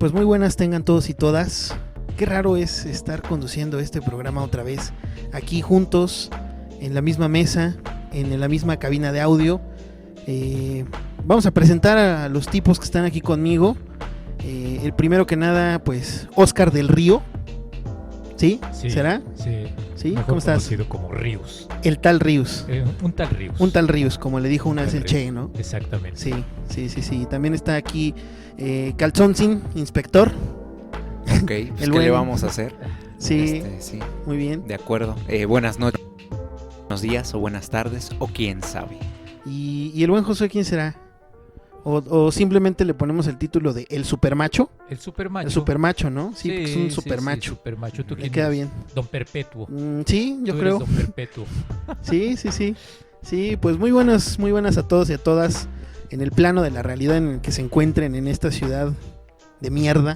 Pues muy buenas tengan todos y todas. Qué raro es estar conduciendo este programa otra vez, aquí juntos, en la misma mesa, en la misma cabina de audio. Vamos a presentar a los tipos que están aquí conmigo. El primero que nada, pues, Oscar del Río. ¿Sí? Sí. ¿Será? Sí. ¿Sí? Mejor ¿Cómo estás? conocido como Ríos. El tal Ríos. Un tal Ríos. Un tal Ríos, como le dijo una Un vez tal el Ríos. Che, ¿no? Exactamente. Sí. También está aquí Calzonsin, inspector. Ok, pues ¿qué buen- le vamos a hacer? Sí, Sí, muy bien. de acuerdo. Buenas noches, buenos días o buenas tardes o quién sabe. ¿Y el buen Josué quién será? O simplemente le ponemos el título de El Supermacho. El supermacho. El Supermacho, ¿no? Sí, porque es un supermacho. Sí, supermacho. ¿Tú Le quién queda eres? bien. Don Perpetuo. Sí, yo Tú creo. eres Don Perpetuo. Sí. Sí, pues muy buenas a todos y a todas en el plano de la realidad en el que se encuentren en esta ciudad de mierda.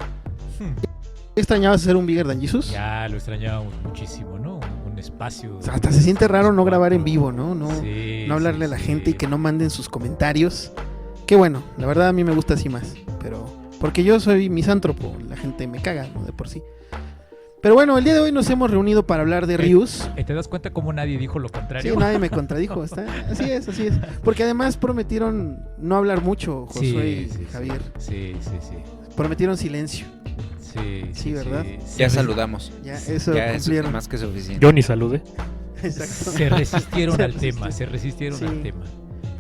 ¿Extrañabas hacer un Bigger Than Jesus? Ya lo extrañábamos muchísimo, ¿no? Un espacio. O sea, hasta se siente raro no grabar en vivo, ¿no? No hablarle a la sí. gente y que no manden sus comentarios. Qué bueno, la verdad a mí me gusta así más. Pero porque yo soy misántropo, la gente me caga, ¿no? De por sí. Pero bueno, el día de hoy nos hemos reunido para hablar de Rius. ¿Te das cuenta cómo nadie dijo lo Sí, contrario? nadie me contradijo. Así es. Porque además prometieron no hablar mucho, Josué y Javier. Sí. Prometieron silencio. Sí, ¿verdad? Ya saludamos. Ya, eso Ya es cumplieron. más que suficiente. Yo ni saludé. Exacto. Se resistieron Se al tema, resistieron. se resistieron Sí. al tema.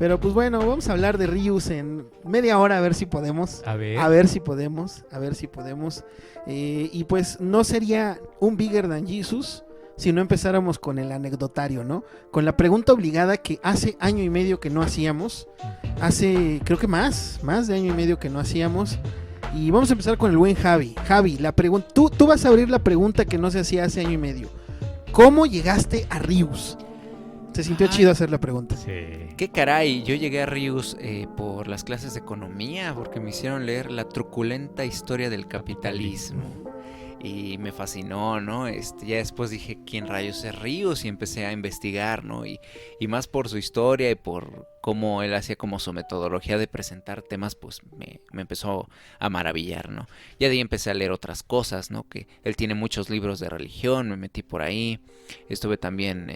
Pero pues bueno, vamos a hablar de Rius en media hora a ver si podemos. A ver. A ver si podemos. Y pues no sería un Bigger Than Jesus si no empezáramos con el anecdotario, ¿no? Con la pregunta obligada que hace año y medio que no hacíamos. Hace, creo que más de año y medio que no hacíamos. Y vamos a empezar con el buen Javi. Javi, la pregunta, tú vas a abrir la pregunta que no se hacía hace año y medio. ¿Cómo llegaste a Rius? Se sintió chido hacer la pregunta. Sí. Qué caray, yo llegué a Rius por las clases de economía porque me hicieron leer La truculenta historia del capitalismo. Y me fascinó, ¿no? Ya después dije, ¿quién rayos es Rius? Y empecé a investigar, ¿no? Y más por su historia y por cómo él hacía como su metodología de presentar temas, pues me empezó a maravillar, ¿no? Ya de ahí empecé a leer otras cosas, ¿no? Que él tiene muchos libros de religión, me metí por ahí. Estuve también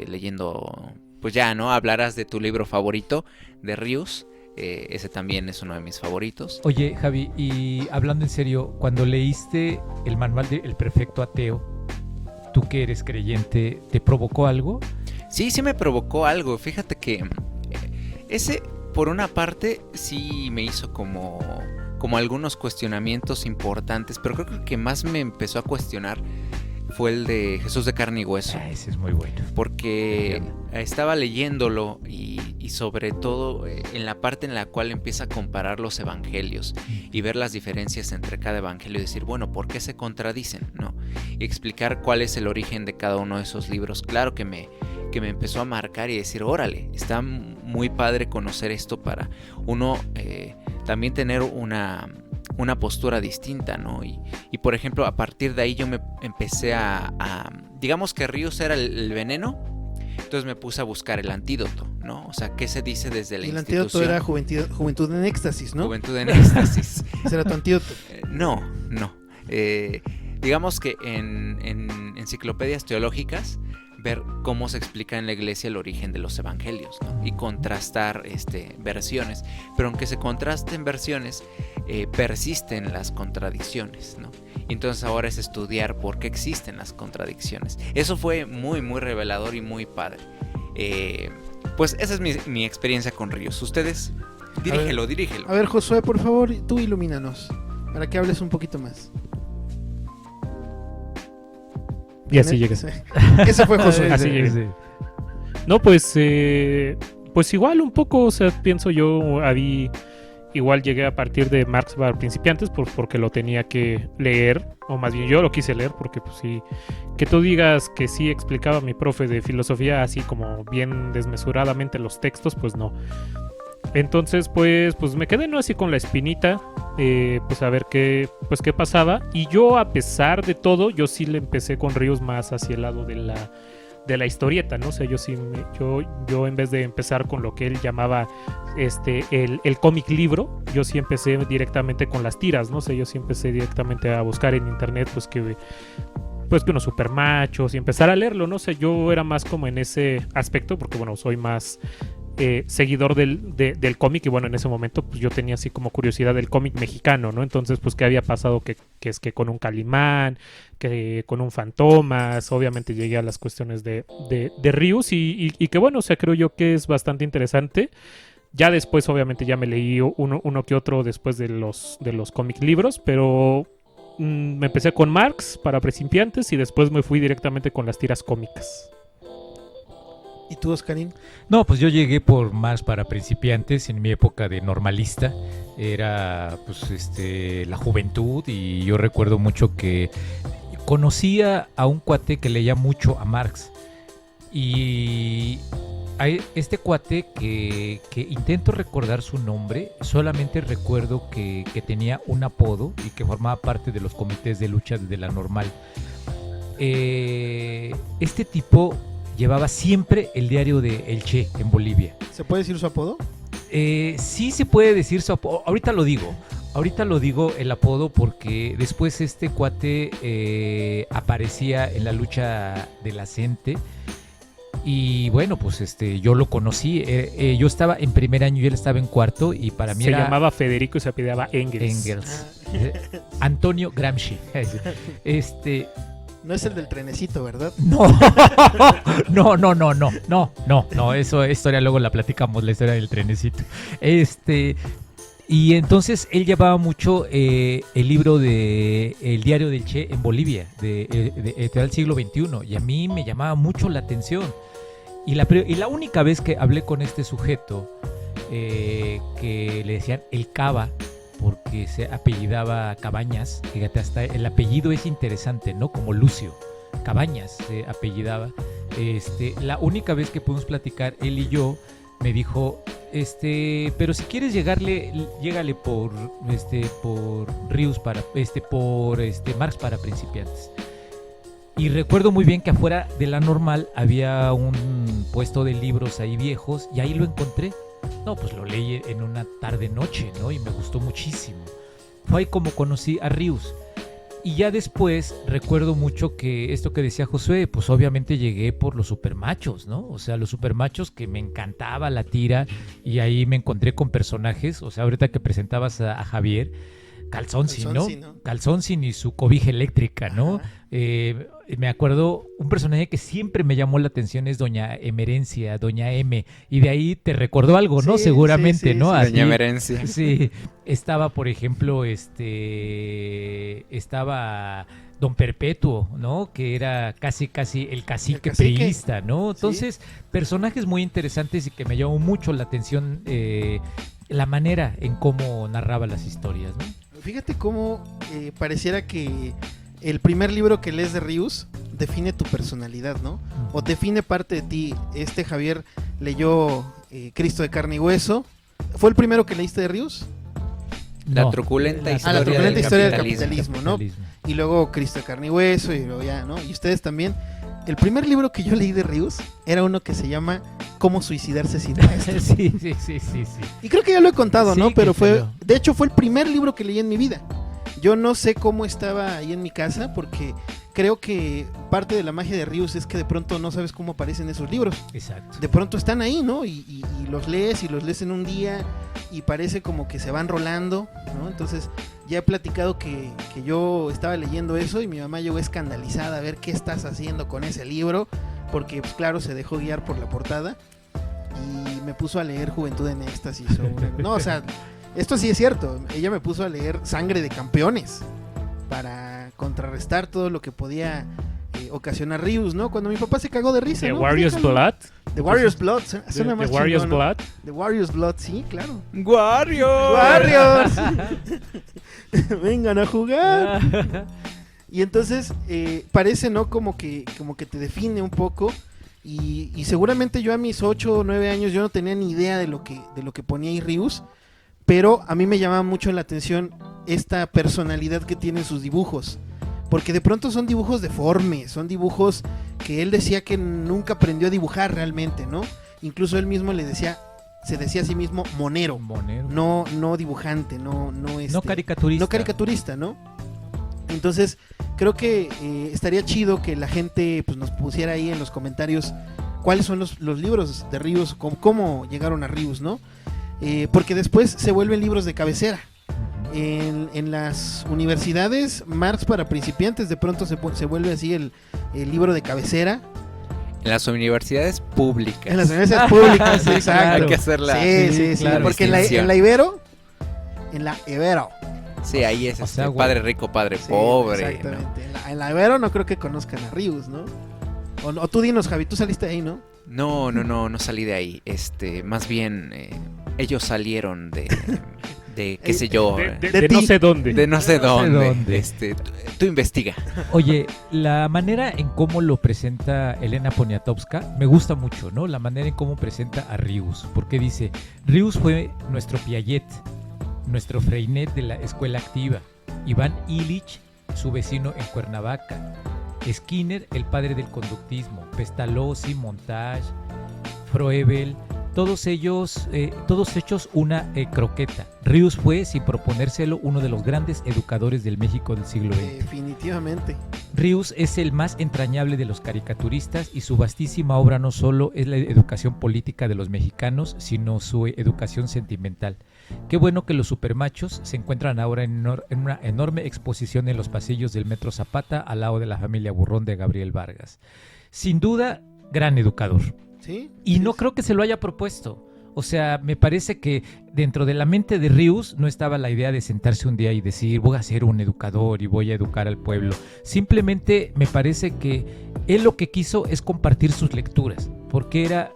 leyendo, pues ya, ¿no? Hablarás de tu libro favorito, de Rius. Ese también es uno de mis favoritos. Oye, Javi, y hablando en serio, cuando leíste el manual del Perfecto Ateo, tú que eres creyente, ¿te provocó algo? Sí me provocó algo. Fíjate que ese, por una parte, sí me hizo como algunos cuestionamientos importantes, pero creo que el que más me empezó a cuestionar fue el de Jesús de carne y hueso. Ese es muy bueno. Porque estaba leyéndolo y sobre todo en la parte en la cual empieza a comparar los evangelios y ver las diferencias entre cada evangelio y decir, bueno, ¿por qué se contradicen? ¿No? Y explicar cuál es el origen de cada uno de esos libros. Claro que me empezó a marcar y decir, órale, está muy padre conocer esto para uno también tener una postura distinta, ¿no? Y por ejemplo, a partir de ahí yo me empecé digamos que Rius era el veneno, entonces me puse a buscar el antídoto, ¿no? O sea, ¿qué se dice desde la institución? El antídoto era juventud en éxtasis, ¿no? Juventud en éxtasis. Ese era tu antídoto. No. Digamos que en enciclopedias teológicas, ver cómo se explica en la iglesia el origen de los evangelios, ¿no? Y contrastar versiones. Pero aunque se contrasten versiones, persisten las contradicciones, ¿no? Y entonces ahora es estudiar por qué existen las contradicciones. Eso fue muy, muy revelador y muy padre. Pues esa es mi experiencia con Rius. Ustedes, dirígelo. A ver, Josué, por favor, tú ilumínanos, para que hables un poquito más. Y así llegué. Ese fue Josué. Así llegué. No, pues igual un poco, o sea, pienso yo, igual llegué a partir de Marx para principiantes porque lo tenía que leer, o más bien yo lo quise leer porque pues sí, que tú digas que sí explicaba mi profe de filosofía así como bien desmesuradamente los textos, pues no. Entonces pues me quedé no así con la espinita, pues a ver qué pasaba. Y yo, a pesar de todo, yo sí le empecé con Rius más hacia el lado de la historieta, ¿no? O sea, yo en vez de empezar con lo que él llamaba el cómic libro, yo sí empecé directamente con las tiras, ¿no? O sea, yo sí empecé directamente a buscar en internet que unos super machos y empezar a leerlo, ¿no? O sea, yo era más como en ese aspecto, porque bueno, soy más seguidor del cómic, y bueno, en ese momento pues yo tenía así como curiosidad del cómic mexicano, ¿no? Entonces, pues, ¿qué había pasado? Que es que con un Calimán, que con un Fantomas, obviamente llegué a las cuestiones de Rius, y que bueno, o sea, creo yo que es bastante interesante. Ya después, obviamente, ya me leí uno que otro después de los cómic libros, pero me empecé con Marx para principiantes y después me fui directamente con las tiras cómicas. ¿Y tú, Oscarín? No, pues yo llegué por Marx para principiantes en mi época de normalista. Era pues la juventud, y yo recuerdo mucho que conocía a un cuate que leía mucho a Marx. Y hay este cuate que intento recordar su nombre, solamente recuerdo que tenía un apodo y que formaba parte de los comités de lucha de la normal. Este tipo llevaba siempre el diario de El Che en Bolivia. ¿Se puede decir su apodo? Sí se puede decir su apodo. Ahorita lo digo el apodo, porque después este cuate aparecía en la lucha de la gente. Y bueno, pues yo lo conocí. Yo estaba en primer año y él estaba en cuarto, y para mí se era... llamaba Federico y se apellidaba Engels. Antonio Gramsci. No es el del trenecito, ¿verdad? No, eso historia luego la platicamos, la historia del trenecito. Y entonces él llevaba mucho el libro de El diario del Che en Bolivia, del siglo XXI, y a mí me llamaba mucho la atención. Y la única vez que hablé con este sujeto, que le decían el Cava, porque se apellidaba Cabañas, fíjate, hasta el apellido es interesante, ¿no? Como Lucio Cabañas se apellidaba. La única vez que pudimos platicar él y yo, me dijo, pero si quieres llégale por Rius por Marx para principiantes. Y recuerdo muy bien que afuera de la normal había un puesto de libros ahí viejos, y ahí lo encontré. No, pues lo leí en una tarde-noche, ¿no? Y me gustó muchísimo. Fue ahí como conocí a Rius. Y ya después recuerdo mucho que esto que decía Josué, pues obviamente llegué por los supermachos, ¿no? O sea, los supermachos, que me encantaba la tira, y ahí me encontré con personajes. O sea, ahorita que presentabas a Javier, Calzonsi, ¿no? Calzonsi y su cobija eléctrica, ¿no? Me acuerdo, un personaje que siempre me llamó la atención es Doña Emerencia, Doña M, y de ahí te recordó algo, ¿no? Sí, seguramente, sí, ¿no? sí. Así, Doña Emerencia. Sí, estaba, por ejemplo, estaba Don Perpetuo, ¿no? Que era casi el cacique priista, ¿no? Entonces, personajes muy interesantes, y que me llamó mucho la atención la manera en cómo narraba las historias, ¿no? Fíjate cómo pareciera que el primer libro que lees de Rius define tu personalidad, ¿no? O define parte de ti. Javier leyó Cristo de carne y hueso. ¿Fue el primero que leíste de Rius? La truculenta historia, historia del capitalismo, ¿no? Y luego Cristo de carne y hueso, y luego ya, ¿no? Y ustedes también. El primer libro que yo leí de Rius era uno que se llama Cómo suicidarse sin maestro. Sí. Y creo que ya lo he contado, Sí, ¿no? Pero salió. de hecho fue el primer libro que leí en mi vida. Yo no sé cómo estaba ahí en mi casa, porque creo que parte de la magia de Rius es que de pronto no sabes cómo aparecen esos libros. Exacto. De pronto están ahí, ¿no? Y los lees en un día, y parece como que se van rolando, ¿no? Entonces ya he platicado que yo estaba leyendo eso, y mi mamá llegó escandalizada a ver qué estás haciendo con ese libro, porque pues claro, se dejó guiar por la portada y me puso a leer Juventud en Éxtasis. No, o sea, esto sí es cierto, ella me puso a leer Sangre de Campeones para contrarrestar todo lo que podía ocasionar Rius, ¿no? Cuando mi papá se cagó de risa, The ¿no? Warrior's Blood. The Warrior's Blood, suena más The Warrior's chingón, ¿no? Blood. The Warrior's Blood, sí, claro. ¡Warriors! Vengan a jugar. Y entonces parece, ¿no? Como que te define un poco. Y seguramente yo a mis 8 o 9 años yo no tenía ni idea de lo que ponía ahí Rius. Pero a mí me llamaba mucho la atención esta personalidad que tienen sus dibujos. Porque de pronto son dibujos deformes, son dibujos porque él decía que nunca aprendió a dibujar realmente, ¿no? Incluso él mismo se decía a sí mismo monero. No dibujante, no caricaturista. No caricaturista, ¿no? Entonces, creo que estaría chido que la gente pues nos pusiera ahí en los comentarios cuáles son los libros de Ríos, cómo llegaron a Ríos, ¿no? Porque después se vuelven libros de cabecera. En las universidades, Marx para principiantes, de pronto se vuelve así el libro de cabecera. En las universidades públicas. En las universidades públicas, sí, exacto. claro. Hay que hacerla. Sí, claro. porque en la Ibero. Sí, ahí es O sea, padre rico, padre Sí, pobre. exactamente. ¿No? En la Ibero no creo que conozcan a Ríos, ¿no? O tú dinos, Javi, tú saliste ahí, ¿no? No salí de ahí. Más bien, ellos salieron de qué sé yo. De no sé dónde. De no sé dónde. dónde. Tú investiga. Oye, la manera en cómo lo presenta Elena Poniatowska me gusta mucho, ¿no? La manera en cómo presenta a Ríos, porque dice, Ríos fue nuestro Piaget, nuestro Freinet de la escuela activa, Iván Illich, su vecino en Cuernavaca, Skinner, el padre del conductismo, Pestalozzi, Montage, Froebel, todos ellos, todos hechos una croqueta. Ríos fue, sin proponérselo, uno de los grandes educadores del México del siglo XX. Definitivamente. Ríos es el más entrañable de los caricaturistas y su vastísima obra no solo es la educación política de los mexicanos, sino su educación sentimental. Qué bueno que los supermachos se encuentran ahora en una enorme exposición en los pasillos del Metro Zapata al lado de la familia Burrón de Gabriel Vargas. Sin duda, gran educador. ¿Sí? Y no creo que se lo haya propuesto. O sea, me parece que dentro de la mente de Ríos no estaba la idea de sentarse un día y decir voy a ser un educador y voy a educar al pueblo. Simplemente me parece que él lo que quiso es compartir sus lecturas, porque era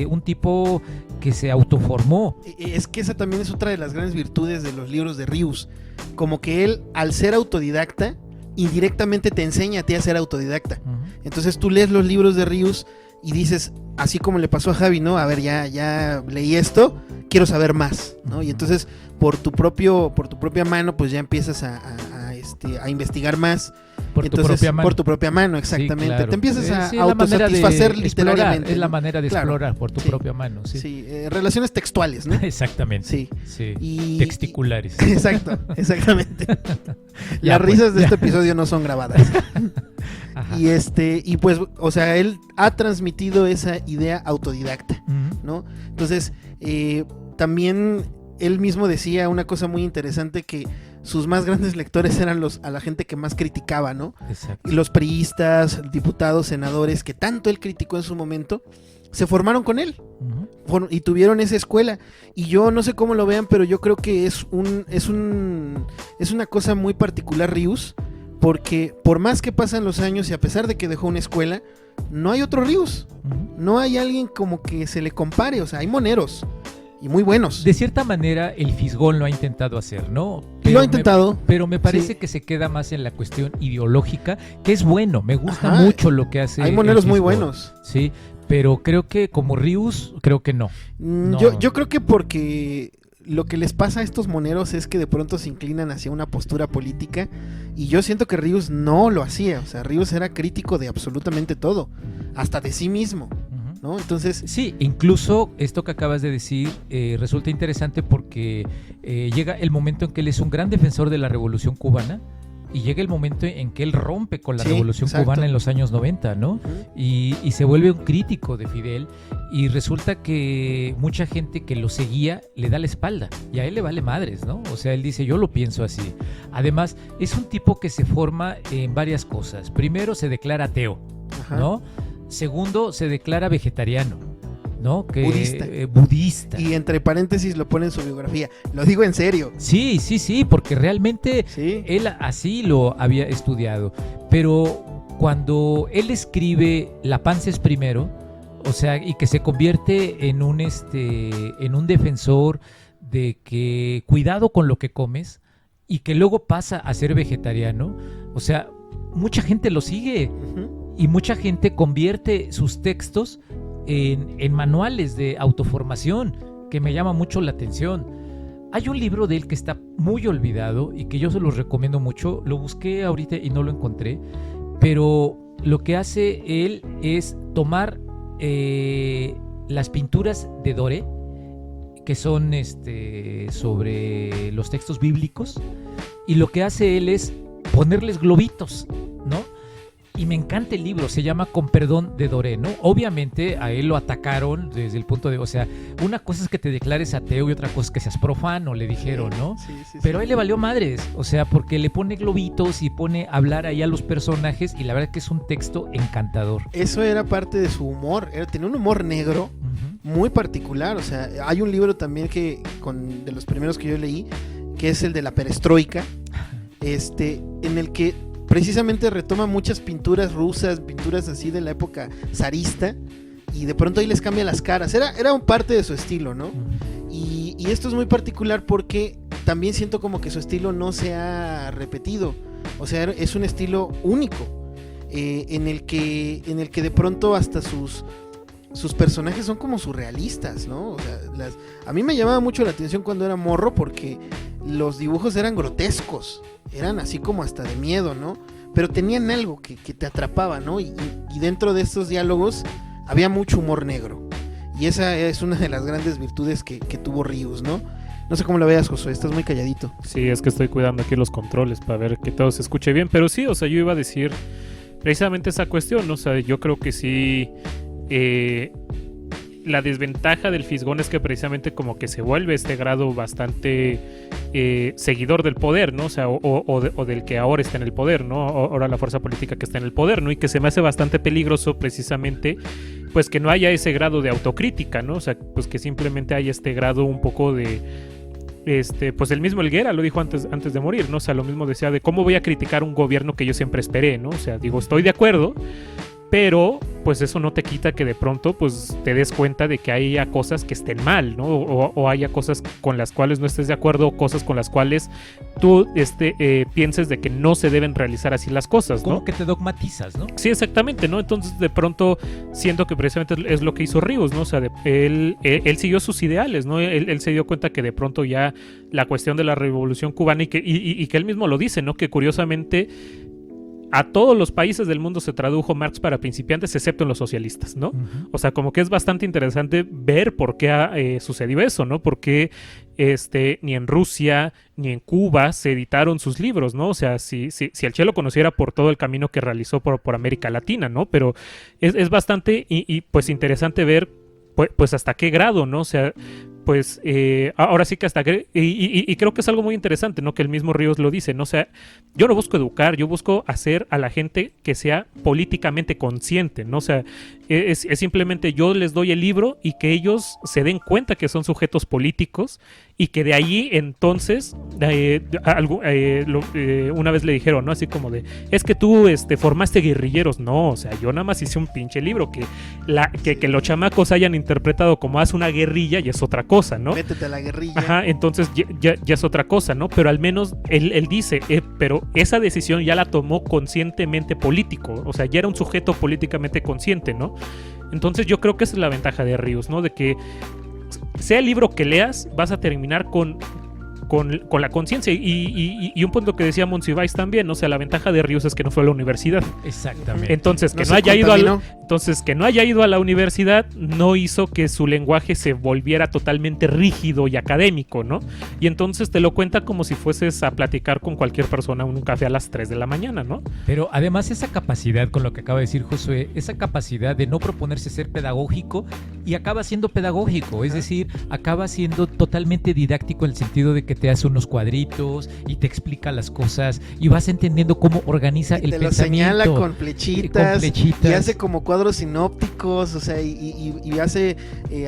un tipo que se autoformó. Es que esa también es otra de las grandes virtudes de los libros de Ríos. Como que él, al ser autodidacta, indirectamente te enseña a ti a ser autodidacta. Entonces tú lees los libros de Ríos y dices, así como le pasó a Javi, ¿no? A ver, ya leí esto, quiero saber más, ¿no? Y entonces por tu propia mano, pues ya empiezas a investigar más. Por entonces, tu propia mano. Por tu propia mano, exactamente. Sí, claro. Te empiezas a Sí, autosatisfacer literariamente. Es la manera de Claro. explorar por tu Sí. propia mano. Sí, Sí, relaciones textuales, ¿no? Exactamente. Sí. Sí. Y, Texticulares. Exacto, exactamente. Ya, Las pues. risas de este episodio no son grabadas. Ajá. Y pues, o sea, él ha transmitido esa idea autodidacta, Ujú. ¿no? Entonces, también él mismo decía una cosa muy interesante, que sus más grandes lectores eran a la gente que más criticaba, ¿no? Exacto. Y los priistas, diputados, senadores, que tanto él criticó en su momento, se formaron con él. Ujú. Y tuvieron esa escuela. Y yo no sé cómo lo vean, pero yo creo que es una cosa muy particular Ríos, porque por más que pasan los años y a pesar de que dejó una escuela, no hay otro Ríos. Ujú. No hay alguien como que se le compare. O sea, hay moneros y muy buenos. De cierta manera, el Fisgón lo ha intentado hacer, ¿no? Lo ha intentado. Pero me parece Sí. que se queda más en la cuestión ideológica, que es bueno. Me gusta Ajá. mucho lo que hace. Hay el moneros muy Fisgón. buenos. Sí, pero creo que como Ríos, creo que no. No. Yo creo que porque lo que les pasa a estos moneros es que de pronto se inclinan hacia una postura política, y yo siento que Ríos no lo hacía. O sea, Ríos era crítico de absolutamente todo, hasta de sí mismo, Ujú. ¿no? Entonces, Sí, incluso esto que acabas de decir resulta interesante porque llega el momento en que él es un gran defensor de la Revolución Cubana y llega el momento en que él rompe con la Sí, Revolución exacto. Cubana en los años 90, ¿no? Y se vuelve un crítico de Fidel y resulta que mucha gente que lo seguía le da la espalda y a él le vale madres, ¿no? O sea, él dice, yo lo pienso así. Además, es un tipo que se forma en varias cosas. Primero, se declara ateo, ajá. ¿no? Segundo, se declara vegetariano, ¿no? Que, Budista. Budista. Y entre paréntesis lo pone en su biografía. Lo digo en serio. Sí, porque realmente Sí. él así lo había estudiado. Pero cuando él escribe La panza es primero, o sea, y que se convierte en un defensor de que cuidado con lo que comes y que luego pasa a ser vegetariano, o sea, mucha gente lo sigue. Ujú. Y mucha gente convierte sus textos en manuales de autoformación, que me llama mucho la atención. Hay un libro de él que está muy olvidado y que yo se los recomiendo mucho. Lo busqué ahorita y no lo encontré, pero lo que hace él es tomar las pinturas de Doré, que son sobre los textos bíblicos, y lo que hace él es ponerles globitos, ¿no? Y me encanta el libro, se llama Con perdón de Doré, ¿no? Obviamente a él lo atacaron desde el punto de, o sea, una cosa es que te declares ateo y otra cosa es que seas profano, le dijeron, ¿no? Sí, Pero a él le valió madres, o sea, porque le pone globitos y pone a hablar ahí a los personajes, y la verdad que es un texto encantador. Eso era parte de su humor, tenía un humor negro muy particular, o sea, hay un libro también de los primeros que yo leí, que es el de la perestroika, en el que precisamente retoma muchas pinturas rusas, pinturas así de la época zarista, y de pronto ahí les cambia las caras. Era un parte de su estilo, ¿no? Y esto es muy particular porque también siento como que su estilo no se ha repetido. O sea, es un estilo único, en el que de pronto hasta sus personajes son como surrealistas, ¿no? O sea, a mí me llamaba mucho la atención cuando era morro porque los dibujos eran grotescos, eran así como hasta de miedo, ¿no? Pero tenían algo que te atrapaba, ¿no? Y dentro de estos diálogos había mucho humor negro. Y esa es una de las grandes virtudes que tuvo Ríos, ¿no? No sé cómo la veas, Josué, estás muy calladito. Sí, es que estoy cuidando aquí los controles para ver que todo se escuche bien. Pero sí, o sea, yo iba a decir precisamente esa cuestión, ¿no? O sea, yo creo que sí... la desventaja del Fisgón es que precisamente como que se vuelve este grado bastante seguidor del poder, ¿no? O sea, o del que ahora está en el poder, ¿no? Ahora la fuerza política que está en el poder, ¿no? Y que se me hace bastante peligroso precisamente pues que no haya ese grado de autocrítica, ¿no? O sea, pues que simplemente haya este grado un poco de pues el mismo Helguera lo dijo antes de morir, ¿no? O sea, lo mismo decía de cómo voy a criticar un gobierno que yo siempre esperé, ¿no? O sea, digo, estoy de acuerdo, pero pues eso no te quita que de pronto pues te des cuenta de que haya cosas que estén mal, ¿no? O haya cosas con las cuales no estés de acuerdo, o cosas con las cuales tú pienses de que no se deben realizar así las cosas, ¿no? Como que te dogmatizas, ¿no? Sí, exactamente, ¿no? Entonces de pronto siento que precisamente es lo que hizo Ríos, ¿no? O sea, él siguió sus ideales, ¿no? Él se dio cuenta que de pronto ya la cuestión de la revolución cubana y que él mismo lo dice, ¿no? Que curiosamente a todos los países del mundo se tradujo Marx para principiantes, excepto en los socialistas, ¿no? Uh-huh. O sea, como que es bastante interesante ver por qué sucedió eso, ¿no? Porque ni en Rusia ni en Cuba se editaron sus libros, ¿no? O sea, si el Che lo conociera por todo el camino que realizó por América Latina, ¿no? Pero es bastante y pues interesante ver pues hasta qué grado, ¿no? O sea, pues ahora sí que hasta y creo que es algo muy interesante, ¿no? Que el mismo Ríos lo dice, ¿no? O sea, yo no busco educar, yo busco hacer a la gente que sea políticamente consciente, ¿no? O sea, es simplemente yo les doy el libro y que ellos se den cuenta que son sujetos políticos y que de ahí entonces una vez le dijeron, ¿no? Así como de, es que tú formaste guerrilleros. No, o sea, yo nada más hice un pinche libro que los chamacos hayan interpretado como haz una guerrilla y es otra cosa, ¿no? Métete a la guerrilla. Ajá, entonces ya es otra cosa, ¿no? Pero al menos él dice, pero esa decisión ya la tomó conscientemente político, o sea, ya era un sujeto políticamente consciente, ¿no? Entonces yo creo que esa es la ventaja de Ríos, ¿no? De que sea el libro que leas, vas a terminar con la conciencia y un punto que decía Monsiváis también, o sea, la ventaja de Ríos es que no fue a la universidad. Exactamente. Entonces, que no haya ido a la universidad no hizo que su lenguaje se volviera totalmente rígido y académico, ¿no? Y entonces te lo cuenta como si fueses a platicar con cualquier persona en un café a las 3 de la mañana, ¿no? Pero además esa capacidad, con lo que acaba de decir Josué, esa capacidad de no proponerse ser pedagógico y acaba siendo pedagógico, es decir, acaba siendo totalmente didáctico en el sentido de que te hace unos cuadritos y te explica las cosas y vas entendiendo cómo organiza el pensamiento. Te lo señala con flechitas y hace como cuadros sinópticos, o sea, y hace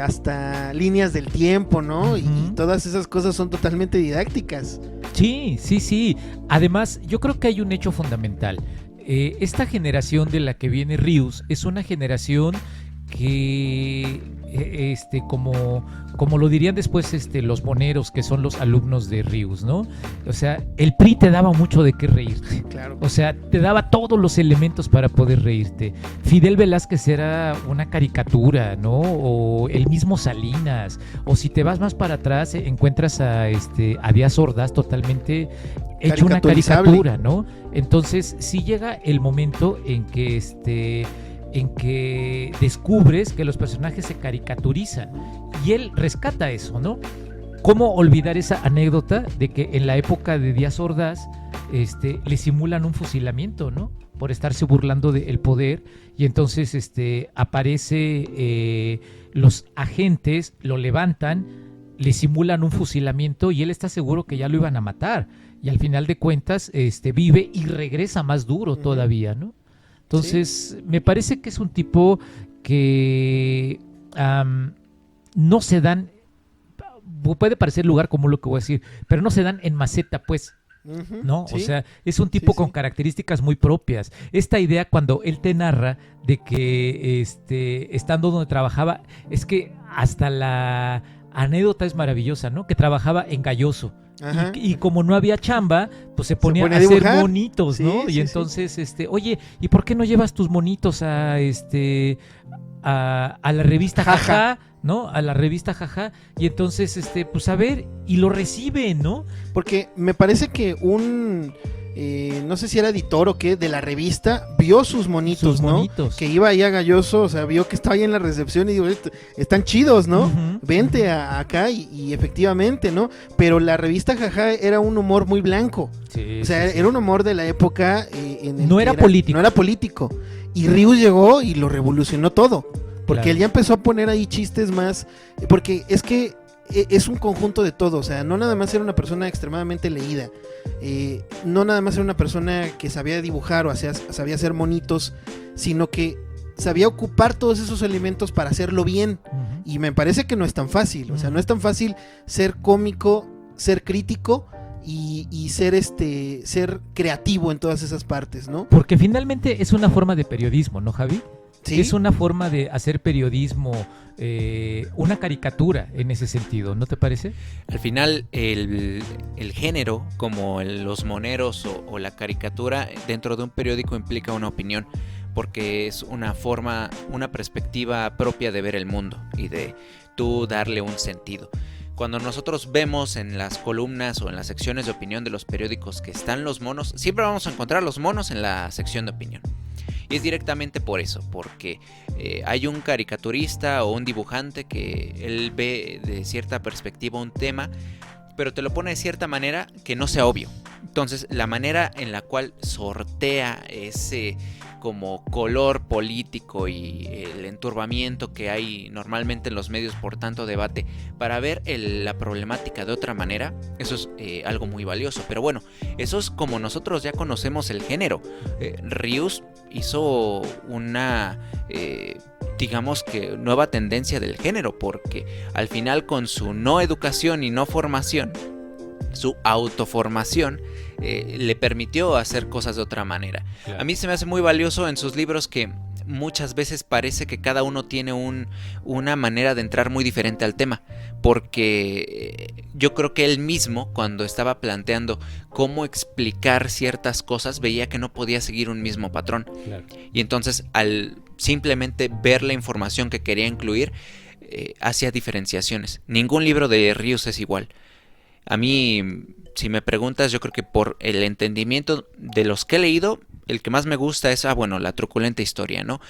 hasta líneas del tiempo, ¿no? Uh-huh. Y todas esas cosas son totalmente didácticas. Sí. Además, yo creo que hay un hecho fundamental. Esta generación de la que viene Ríos es una generación que como lo dirían después los moneros, que son los alumnos de Rius, ¿no? O sea, el PRI te daba mucho de qué reírte. Claro. O sea, te daba todos los elementos para poder reírte. Fidel Velázquez era una caricatura, ¿no? O el mismo Salinas. O si te vas más para atrás, encuentras a Díaz Ordaz totalmente hecho una caricatura, ¿no? Entonces, sí llega el momento en que descubres que los personajes se caricaturizan y él rescata eso, ¿no? ¿Cómo olvidar esa anécdota de que en la época de Díaz Ordaz le simulan un fusilamiento, ¿no? Por estarse burlando del poder, y entonces aparece los agentes, lo levantan, le simulan un fusilamiento y él está seguro que ya lo iban a matar, y al final de cuentas vive y regresa más duro todavía, ¿no? Entonces, me parece que es un tipo que no se dan, puede parecer lugar común lo que voy a decir, pero no se dan en maceta, pues, ¿no? Sí. O sea, es un tipo con características muy propias. Esta idea cuando él te narra de que estando donde trabajaba, es que hasta la anécdota es maravillosa, ¿no? Que trabajaba en Galloso. Y como no había chamba, pues se ponía a hacer monitos, ¿no? Y entonces, oye, ¿y por qué no llevas tus monitos a la revista Jaja, ¿no? A la revista Jaja, y entonces, pues a ver, y lo reciben, ¿no? Porque me parece que no sé si era editor o qué, de la revista, vio sus monitos, ¿no? Que iba ahí a Galloso, o sea, vio que estaba ahí en la recepción y digo, están chidos, ¿no? Vente acá y efectivamente, ¿no? Pero la revista Jaja era un humor muy blanco. O sea, era un humor de la época no era político. No era político. Y Rius llegó y lo revolucionó todo. Porque él ya empezó a poner ahí chistes más, porque es que es un conjunto de todo, o sea, no nada más era una persona extremadamente leída, no nada más era una persona que sabía dibujar o sabía hacer monitos, sino que sabía ocupar todos esos elementos para hacerlo bien, y me parece que no es tan fácil, o sea, no es tan fácil ser cómico, ser crítico y ser creativo en todas esas partes, ¿no? Porque finalmente es una forma de periodismo, ¿no, Javi? ¿Sí? Es una forma de hacer periodismo, una caricatura en ese sentido, ¿no te parece? Al final, el género, como los moneros o la caricatura, dentro de un periódico implica una opinión, porque es una forma, una perspectiva propia de ver el mundo y de tú darle un sentido. Cuando nosotros vemos en las columnas o en las secciones de opinión de los periódicos que están los monos, siempre vamos a encontrar los monos en la sección de opinión. Y es directamente por eso, porque hay un caricaturista o un dibujante que él ve de cierta perspectiva un tema, pero te lo pone de cierta manera que no sea obvio. Entonces, la manera en la cual sortea ese como color político y el enturbamiento que hay normalmente en los medios por tanto debate para ver la problemática de otra manera, eso es algo muy valioso. Pero bueno, eso es como nosotros ya conocemos el género. Rius hizo una digamos que nueva tendencia del género, porque al final con su no educación y no formación, su autoformación, le permitió hacer cosas de otra manera. Claro. A mí se me hace muy valioso en sus libros que muchas veces parece que cada uno tiene una manera de entrar muy diferente al tema, porque yo creo que él mismo, cuando estaba planteando cómo explicar ciertas cosas, veía que no podía seguir un mismo patrón. Claro. Y entonces, al simplemente ver la información que quería incluir, hacía diferenciaciones. Ningún libro de Rius es igual. A mí, si me preguntas, yo creo que por el entendimiento de los que he leído, el que más me gusta es, la truculenta historia, ¿no?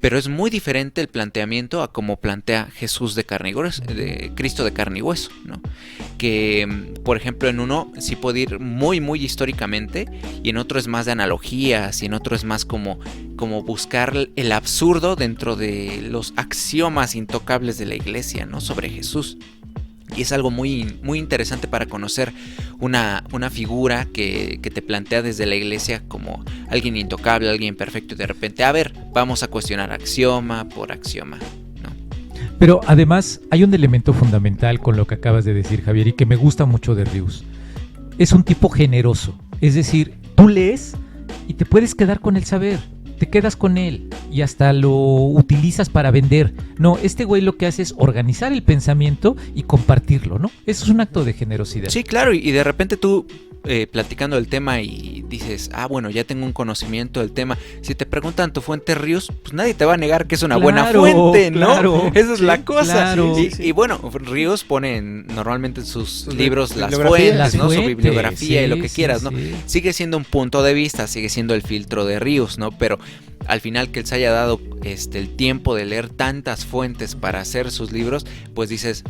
Pero es muy diferente el planteamiento a como plantea Jesús de carne y hueso, de Cristo de carne y hueso, ¿no? Que, por ejemplo, en uno sí puede ir muy, muy históricamente, y en otro es más de analogías, y en otro es más como buscar el absurdo dentro de los axiomas intocables de la iglesia, ¿no? Sobre Jesús. Y es algo muy, muy interesante para conocer una figura que te plantea desde la iglesia como alguien intocable, alguien perfecto, y de repente, vamos a cuestionar axioma por axioma, ¿no? Pero además hay un elemento fundamental con lo que acabas de decir, Javier, y que me gusta mucho de Rius. Es un tipo generoso, es decir, tú lees y te puedes quedar con el saber, te quedas con él, y hasta lo utilizas para vender. No, este güey lo que hace es organizar el pensamiento y compartirlo, ¿no? Eso es un acto de generosidad. Sí, claro, y de repente tú platicando del tema y dices, bueno, ya tengo un conocimiento del tema. Si te preguntan tu fuente Ríos, pues nadie te va a negar que es una buena fuente, ¿no? Claro, esa es la cosa. Claro. Y bueno, Ríos pone normalmente en sus libros las bibliografías, fuentes, ¿no? Su fuentes, bibliografía y lo que sí, quieras, ¿no? sí. Sigue siendo un punto de vista, sigue siendo el filtro de Ríos, ¿no? Pero al final que él se haya dado el tiempo de leer tantas fuentes para hacer sus libros, pues dices,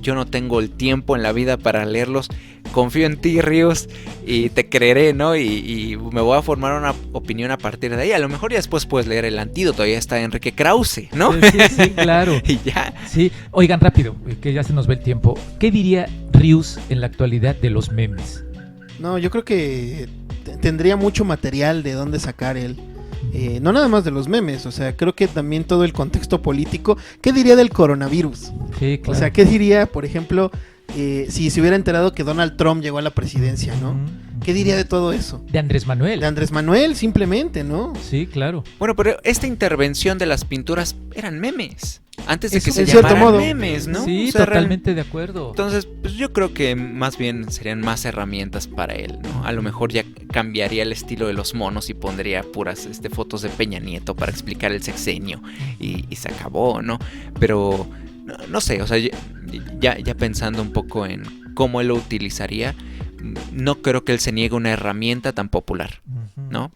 yo no tengo el tiempo en la vida para leerlos, confío en ti, Ríos, y te creeré, ¿no? Y me voy a formar una opinión a partir de ahí. A lo mejor ya después puedes leer El Antídoto, ya está Enrique Krause, ¿no? Sí, claro. Y ya. Sí, oigan rápido, que ya se nos ve el tiempo. ¿Qué diría Ríos en la actualidad de los memes? No, yo creo que tendría mucho material de dónde sacar él. No nada más de los memes, o sea, creo que también todo el contexto político. ¿Qué diría del coronavirus? Sí, claro. O sea, ¿qué diría, por ejemplo, si se hubiera enterado que Donald Trump llegó a la presidencia, ¿no? ¿Qué diría de todo eso? De Andrés Manuel. De Andrés Manuel, simplemente, ¿no? Sí, claro. Bueno, pero esta intervención de las pinturas eran memes. Antes de Eso, que se en cierto llamaran modo. memes, ¿no? Sí, O sea, totalmente de acuerdo. Entonces, pues yo creo que más bien serían más herramientas para él, ¿no? A lo mejor ya cambiaría el estilo de los monos y pondría puras fotos de Peña Nieto para explicar el sexenio y se acabó, ¿no? Pero no sé, o sea, ya pensando un poco en cómo él lo utilizaría, no creo que él se niegue una herramienta tan popular, ¿no?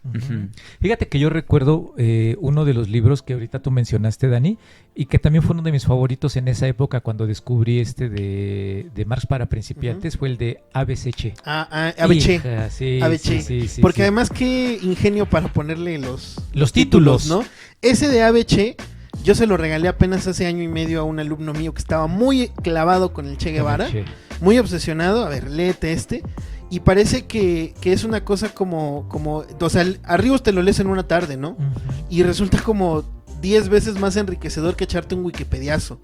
Fíjate que yo recuerdo uno de los libros que ahorita tú mencionaste, Dani, y que también fue uno de mis favoritos en esa época cuando descubrí de Marx para principiantes, fue el de ABC. ABC. Hija, sí, ABC. sí, Porque sí. además qué ingenio para ponerle Los títulos, ¿no? Ese de ABC yo se lo regalé apenas hace año y medio a un alumno mío que estaba muy clavado con el Che Guevara, muy obsesionado. A ver, léete este. Y parece que es una cosa como, o sea, a Ríos te lo lees en una tarde, ¿no? Y resulta como 10 veces más enriquecedor que echarte un wikipediazo,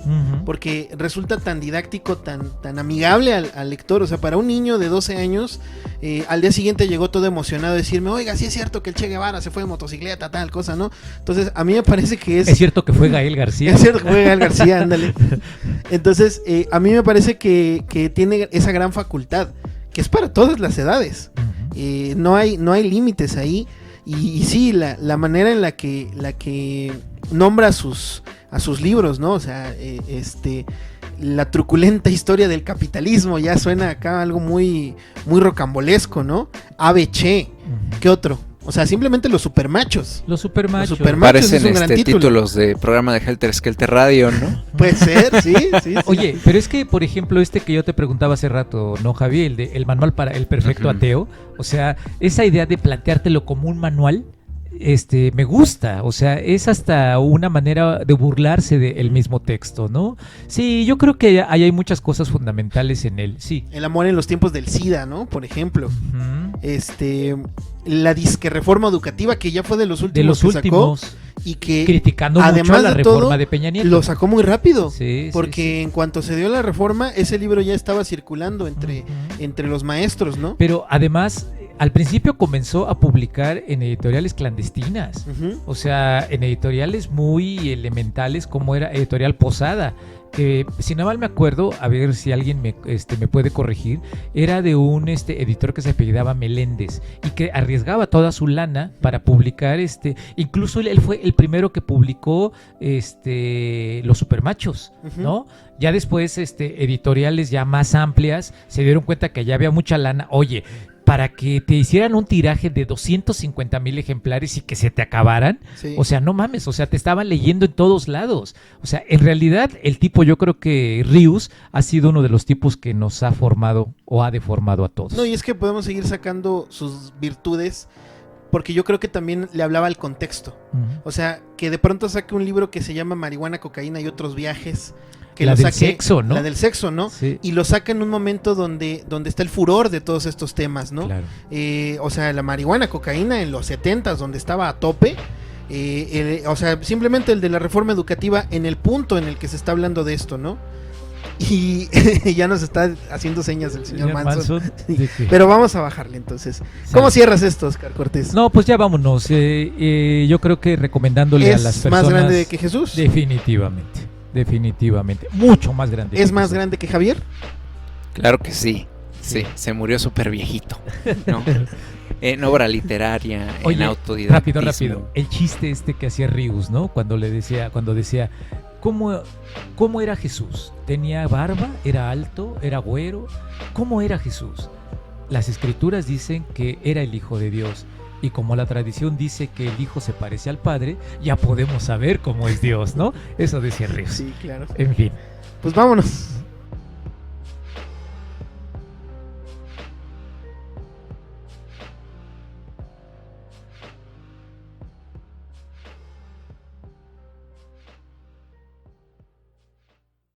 porque resulta tan didáctico, tan amigable al lector. O sea, para un niño de 12 años, al día siguiente llegó todo emocionado a decirme, oiga, sí es cierto que el Che Guevara se fue de motocicleta, tal cosa, ¿no? Entonces, a mí me parece que Es cierto que fue Gael García. Es cierto que fue Gael García, ándale. Entonces, a mí me parece que tiene esa gran facultad, que es para todas las edades. No hay límites ahí. Y sí, la manera en la que nombra a sus libros, ¿no? O sea, la truculenta historia del capitalismo ya suena acá algo muy, muy rocambolesco, ¿no? ABC, ¿qué otro? O sea, simplemente los supermachos. Los supermachos. Los supermachos es Parecen un gran título. títulos de programa de Helter Skelter Radio, ¿no? Puede ser, sí. Oye, pero es que, por ejemplo, que yo te preguntaba hace rato, ¿no, Javi? El manual para el perfecto ateo. O sea, esa idea de planteártelo como un manual, me gusta. O sea, es hasta una manera de burlarse del mismo texto, ¿no? Sí, yo creo que ahí hay muchas cosas fundamentales en él, sí. El amor en los tiempos del SIDA, ¿no? Por ejemplo. Uh-huh. La disque reforma educativa, que ya fue de los últimos De los que últimos. sacó, y que Criticando además mucho a la de reforma todo, de Peña Nieto. lo sacó muy rápido. Sí, porque sí. en cuanto se dio la reforma, ese libro ya estaba circulando entre los maestros, ¿no? Pero además, al principio comenzó a publicar en editoriales clandestinas. Uh-huh. O sea, en editoriales muy elementales, como era Editorial Posada, que si no mal me acuerdo, a ver si alguien me puede corregir, era de un editor que se apellidaba Meléndez y que arriesgaba toda su lana para publicar incluso él fue el primero que publicó Los Supermachos, Uh-huh. ¿no? Ya después editoriales ya más amplias se dieron cuenta que ya había mucha lana. Oye, para que te hicieran un tiraje de 250,000 ejemplares y que se te acabaran, Sí. o sea, no mames, o sea, te estaban leyendo en todos lados. O sea, en realidad el tipo, yo creo que Ríos ha sido uno de los tipos que nos ha formado o ha deformado a todos. No, y es que podemos seguir sacando sus virtudes, porque yo creo que también le hablaba al contexto. Uh-huh. O sea, que de pronto saque un libro que se llama Marihuana, Cocaína y otros viajes. Que La lo del saque, sexo, ¿no? La del sexo, ¿no? Sí. Y lo saca en un momento donde está el furor de todos estos temas, ¿no? Claro. O sea, la marihuana, cocaína en los 70s, donde estaba a tope. O sea, simplemente el de la reforma educativa en el punto en el que se está hablando de esto, ¿no? Y ya nos está haciendo señas el señor Manson. ¿de qué? Pero vamos a bajarle entonces. ¿Cómo cierras esto, Oscar Cortés? No, pues ya vámonos. Yo creo que recomendándole a las ¿Es personas. más grande que Jesús? Definitivamente. Mucho más grande. ¿Es que más Jesús. grande que Javier? Claro que sí. Sí, se murió súper viejito, ¿no? En obra literaria, Oye, en autodidactismo. rápido. El chiste que hacía Rius, ¿no? Cuando decía, ¿cómo era Jesús? ¿Tenía barba? ¿Era alto? ¿Era güero? ¿Cómo era Jesús? Las escrituras dicen que era el Hijo de Dios. Y como la tradición dice que el Hijo se parece al Padre, ya podemos saber cómo es Dios, ¿no? Eso decía Rius. Sí, claro. En fin. Pues vámonos.